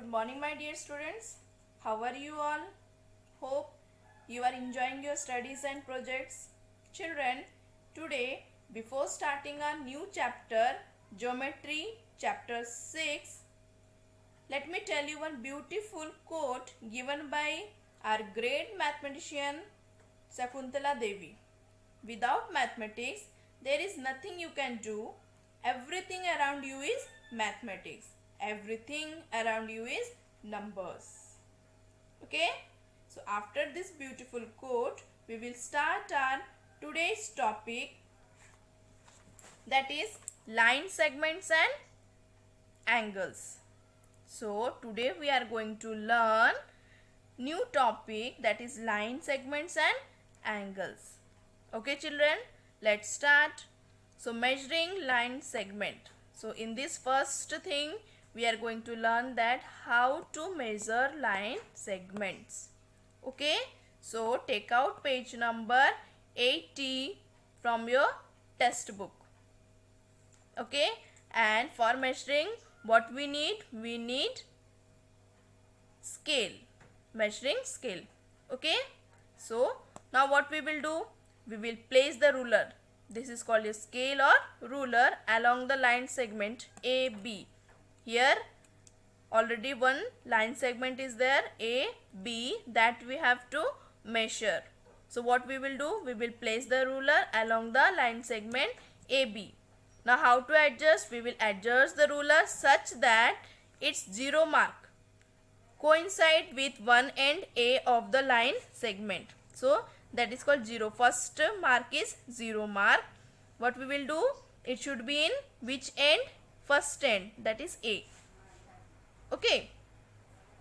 Good morning, my dear students. How are you all? Hope you are enjoying your studies and projects. Children, today, before starting our new chapter, Geometry, chapter 6, let me tell you one beautiful quote given by our great mathematician Shakuntala Devi. Without mathematics, there is nothing you can do. Everything around you is mathematics. Everything around you is numbers. Okay? So after this beautiful quote, we will start our today's topic, that is line segments and angles. So today we are going to learn new topic, that is line segments and angles. Okay children, let's start. So measuring line segment. So in this first thing we are going to learn that how to measure line segments. Okay, so take out page number 80 from your textbook. Okay, and for measuring what we need scale, measuring scale. Okay, so now what we will do, we will place the ruler, this is called a scale or ruler, along the line segment AB. Here already one line segment is there AB, that we have to measure. So what we will do, we will place the ruler along the line segment AB. Now how to adjust, we will adjust the ruler such that its 0 mark coincide with one end A of the line segment. So that is called 0. First mark is 0 mark. What we will do, it should be in which end? First end, that is A. Okay.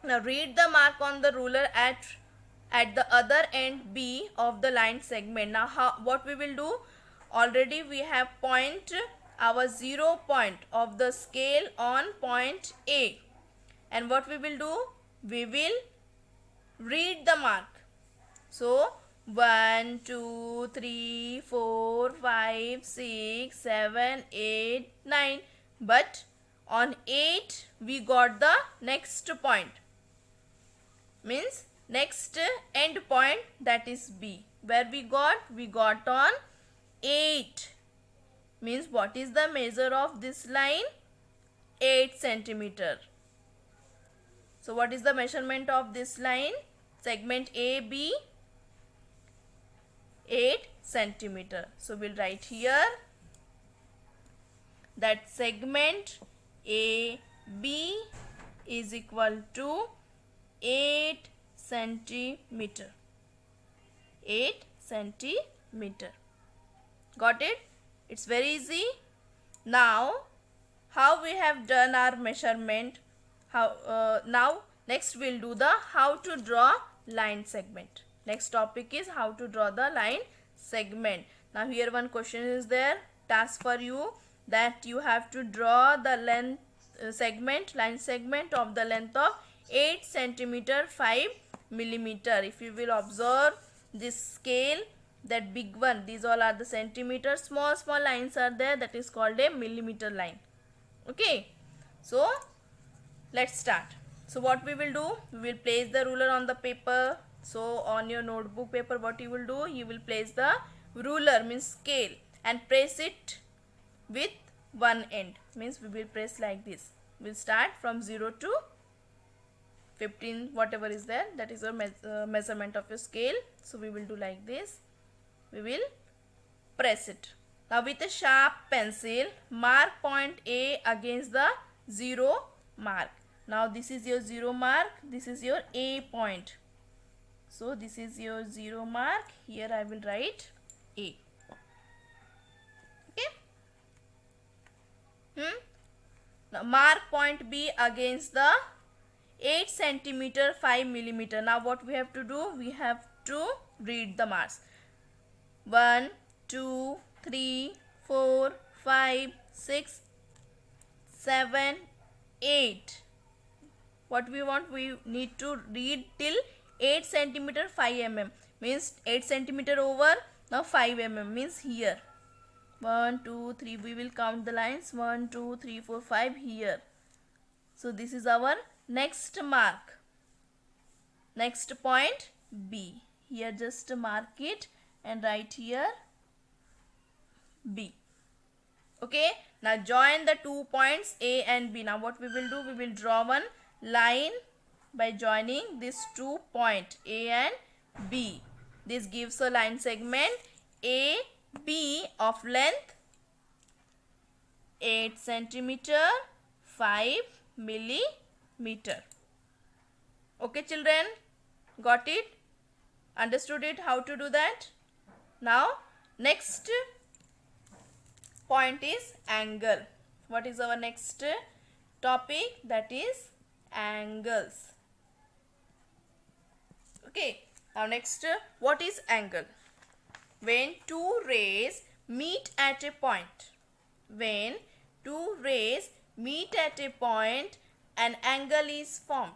Now read the mark on the ruler at the other end B of the line segment. Now what we will do, already we have point our 0 point of the scale on point A, and what we will do, we will read the mark. So 1, 2, 3, 4, 5, 6, 7, 8, 9. But on 8 we got the next point, means next end point, that is B. Where we got on 8. Means what is the measure of this line? 8 centimeter. So what is the measurement of this line? Segment AB, 8 centimeter. So we'll write here that segment AB is equal to 8 centimeter. 8 centimeter. Got it? It's very easy. Now how we have done our measurement, now next we'll do the how to draw line segment. Next topic is how to draw the line segment. Now here one question is there, task for you, that you have to draw the length line segment of the length of 8 centimeter 5 millimeter. If you will observe this scale, that big one, these all are the centimeters, small lines are there, that is called a millimeter line. Okay, so let's start. So what we will do, we will place the ruler on the paper. So on your notebook paper, what you will do, you will place the ruler, means scale, and press it with one end, means we will press like this. We'll start from 0 to 15, whatever is there, that is your measurement of your scale. So we will do like this, we will press it. Now with a sharp pencil, mark point A against the 0 mark. Now this is your 0 mark, this is your A point. So this is your 0 mark, here I will write A. Okay. Now mark point B against the 8 centimeter 5 millimeter. Now what we have to do, we have to read the marks. 1, 2, 3, 4, 5, 6, 7, 8. What we want, we need to read till 8 centimeter 5 mm, means 8 centimeter over, now 5 mm means here. 1, 2, 3, we will count the lines, 1, 2, 3, 4, 5 here. So this is our next mark. Next point B. Here just mark it and write here B. Okay. Now join the 2 points A and B. Now what we will do? We will draw one line by joining these 2 points A and B. This gives a line segment AB of length 8 centimeter 5 millimeter. Okay children, got it? Understood it how to do that? Now next point is angle. What is our next topic? That is angles. Okay, now next, what is angle? When two rays meet at a point. When two rays meet at a point, an angle is formed.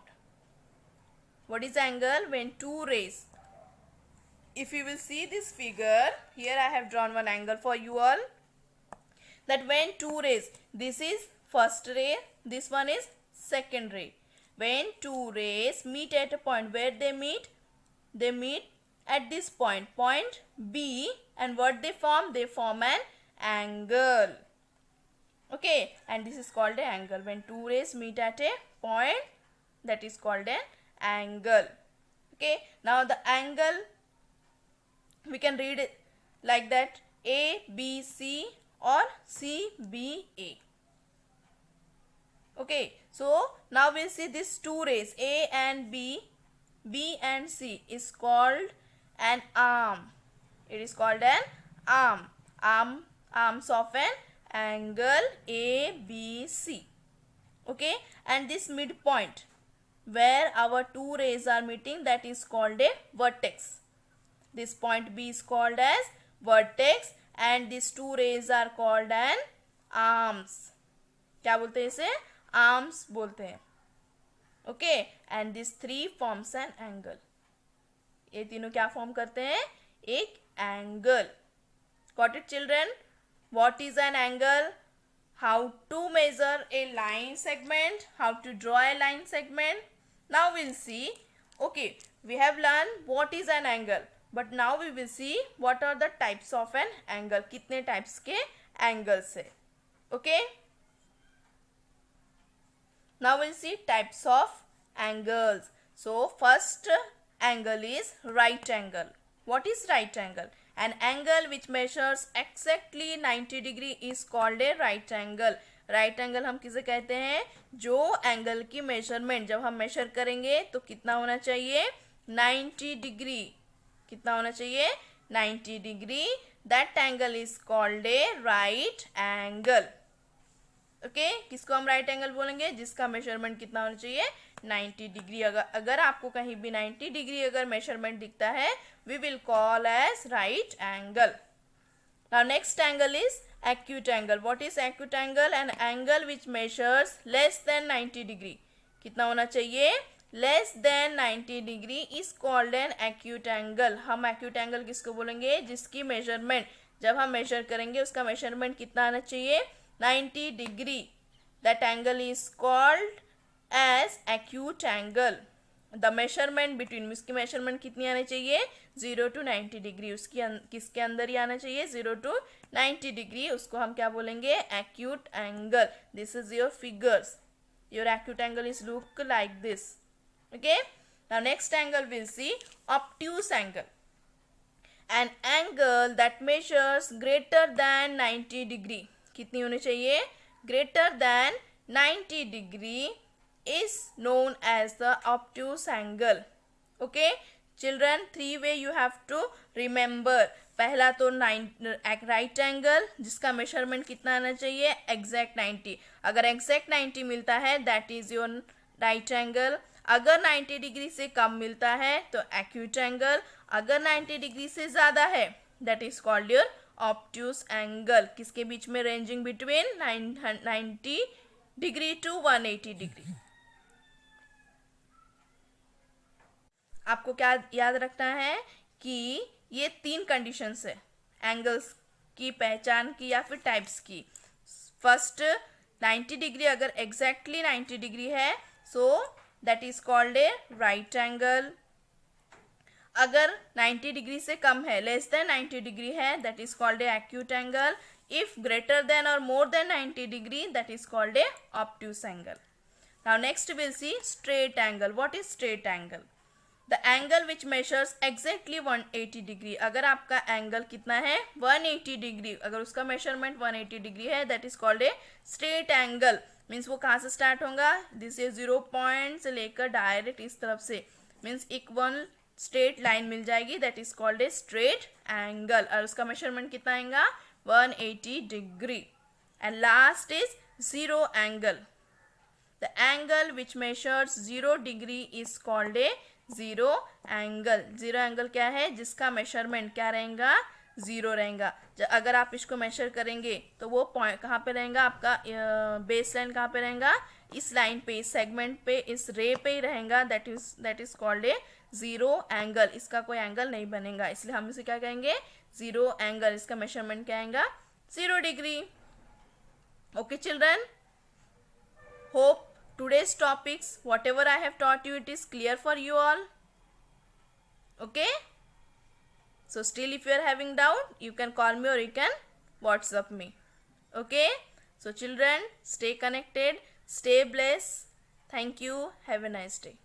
What is angle? When two rays. If you will see this figure, here I have drawn one angle for you all. That when two rays, this is first ray, this one is second ray. When two rays meet at a point, where they meet? They meet at this point, point B, and what they form? They form an angle. Okay, and this is called an angle. When two rays meet at a point, that is called an angle. Okay, now the angle, we can read it like that, ABC or CBA. Okay, so now we'll see these two rays A and B and C is called an arm. It is called an arm. Arms of an angle ABC. Okay, and this midpoint where our two rays are meeting, that is called a vertex. This point B is called as vertex and these two rays are called an arms. क्या बोलते हैं इसे? Arms बोलते हैं. Okay, and this three forms an angle. ये तीनों क्या form करते हैं? एक angle. Got it children? What is an angle? How to measure a line segment? How to draw a line segment? Now we'll see. Okay, we have learned what is an angle. But now we will see what are the types of an angle. कितने types के angles है. Okay. Now we'll see types of angles. So first angle is right angle. What is right angle? An angle which measures exactly 90 degree is called a right angle. Right angle हम किसे कहते हैं? जो angle की measurement जब हम major करेंगे तो कितना होना चाहिए? 90 डिग्री. कितना होना चाहिए? 90 degree. That angle is called a right angle. Okay, किसको हम राइट एंगल बोलेंगे? जिसका मेजरमेंट कितना होना चाहिए? 90 डिग्री. अगर आपको कहीं भी 90 डिग्री अगर मेजरमेंट दिखता है, we will call as right angle. Now next angle is acute angle. What is acute angle? An angle which measures less than 90 degree. कितना होना चाहिए? Less than 90 degree is called an acute angle. हम acute angle किसको बोलेंगे? जिसकी measurement जब हम measure करेंगे उसका measurement कितना आना चाहिए? 90 degree. That angle is called as acute angle. The measurement between, उसकी measurement कितनी आनी चाहिए? 0 to 90 डिग्री. उसकी किसके अंदर ही आना चाहिए? 0 to 90 डिग्री. उसको हम क्या बोलेंगे? acute angle. This is your figures. Your acute angle is look like this. Okay. Now next angle we'll see obtuse angle. An angle that measures greater than 90 degree. कितनी होनी चाहिए? Greater than 90 degree is known as the obtuse angle. Okay children, three way you have to remember. पहला तो right angle जिसका measurement कितना आना चाहिए? Exact 90. अगर एग्जैक्ट 90 मिलता है that is your right angle. अगर 90 डिग्री से कम मिलता है तो एक्यूट एंगल. अगर 90 डिग्री से ज़्यादा है that is called your obtuse angle. किसके बीच में? Ranging between 90 degree to 180 degree. आपको क्या याद रखना है कि ये तीन कंडीशंस है एंगल्स की पहचान की या फिर टाइप्स की. फर्स्ट 90 डिग्री अगर एग्जैक्टली 90 डिग्री है so that is called a right angle. अगर 90 डिग्री से कम है, लेस देन 90 डिग्री है, that is called a acute angle. If greater than or more than 90 degree, that is called a obtuse angle. Now next we'll see straight angle. What is straight angle? The angle which measures exactly 180 degree. अगर आपका angle कितना है 180 degree, अगर उसका measurement 180 degree है, that is called a straight angle. Means वो कहाँ से स्टार्ट होगा, दिस ये 0 पॉइंट से लेकर डायरेक्ट इस तरफ से, मीन्स एक वन स्ट्रेट लाइन मिल जाएगी, that is called a straight angle. और उसका मेजरमेंट कितना आएगा 180 degree. And last is zero angle. The angle which measures 0 degree is called a zero angle. Zero angle क्या है, जिसका मेजरमेंट क्या रहेगा 0 रहेगा. अगर आप इसको मेजर करेंगे तो वो पॉइंट कहाँ पे रहेगा, आपका बेस लाइन कहाँ पे रहेगा, इस लाइन पे, इस सेगमेंट पे, इस रे पे ही रहेगा. That is called a zero angle. इसका कोई एंगल नहीं बनेगा, इसलिए हम इसे क्या कहेंगे जीरो एंगल. इसका मेजरमेंट क्या आएगा 0 degree. Okay children, hope today's topics whatever I have taught you it is clear for you all. Okay, so still if you are having doubt you can call me or you can WhatsApp me. Okay, so children, stay connected, stay blessed. Thank you, have a nice day.